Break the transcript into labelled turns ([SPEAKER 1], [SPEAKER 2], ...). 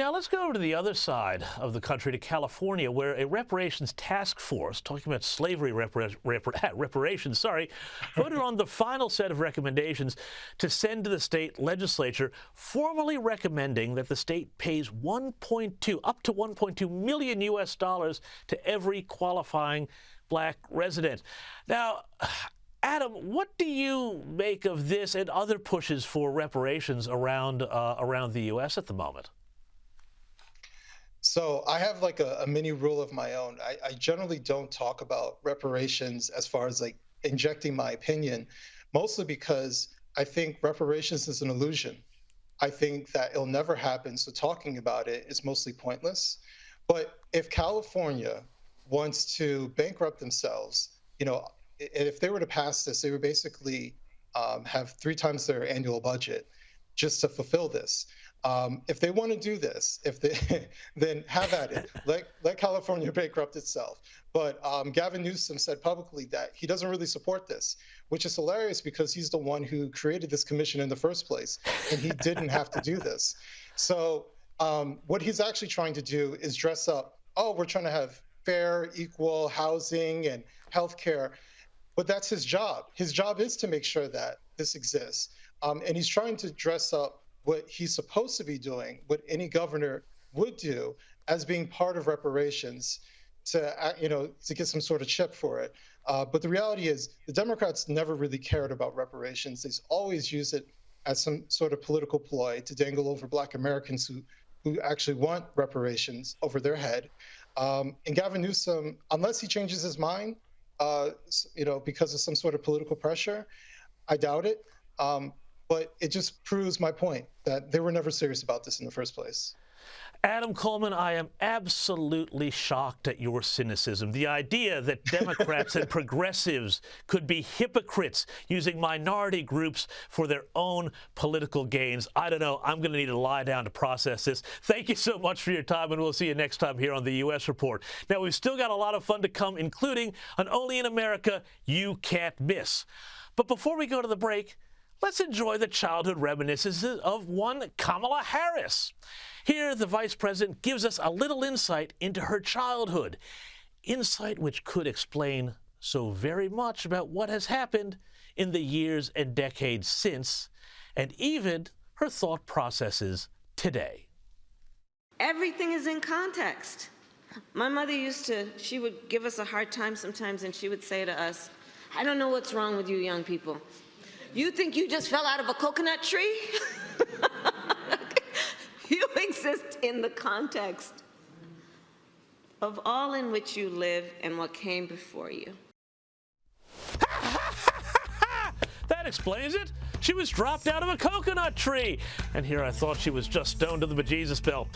[SPEAKER 1] Now let's go over to the other side of the country, to California, where a reparations task force, talking about slavery reparations, voted on the final set of recommendations to send to the state legislature, formally recommending that the state pays up to 1.2 million US dollars to every qualifying black resident. Now, Adam, what do you make of this and other pushes for reparations around the U.S. at the moment?
[SPEAKER 2] So I have like a mini rule of my own. I generally don't talk about reparations as far as like injecting my opinion, mostly because I think reparations is an illusion. I think that it'll never happen, so talking about it is mostly pointless. But if California wants to bankrupt themselves, if they were to pass this, they would basically have 3 times their annual budget just to fulfill this. If they want to do this, then have at it. Let California bankrupt itself. But Gavin Newsom said publicly that he doesn't really support this, which is hilarious because he's the one who created this commission in the first place, and he didn't have to do this. So what he's actually trying to do is dress up, we're trying to have fair, equal housing and healthcare. But that's his job. His job is to make sure that this exists. And he's trying to dress up what he's supposed to be doing, what any governor would do, as being part of reparations to get some sort of chip for it. But the reality is the Democrats never really cared about reparations. They've always used it as some sort of political ploy to dangle over Black Americans who actually want reparations over their head. And Gavin Newsom, unless he changes his mind, because of some sort of political pressure, I doubt it. But it just proves my point that they were never serious about this in the first place.
[SPEAKER 1] Adam Coleman, I am absolutely shocked at your cynicism. The idea that Democrats and progressives could be hypocrites using minority groups for their own political gains. I don't know. I'm going to need to lie down to process this. Thank you so much for your time, and we'll see you next time here on the U.S. Report. Now, we've still got a lot of fun to come, including an Only in America You Can't Miss. But before we go to the break, let's enjoy the childhood reminiscences of one Kamala Harris. Here, the vice president gives us a little insight into her childhood, insight which could explain so very much about what has happened in the years and decades since, and even her thought processes today.
[SPEAKER 3] Everything is in context. My mother she would give us a hard time sometimes, and she would say to us, "I don't know what's wrong with you young people. You think you just fell out of a coconut tree?" You exist in the context of all in which you live and what came before you.
[SPEAKER 1] That explains it. She was dropped out of a coconut tree. And here I thought she was just stoned to the bejesus bell.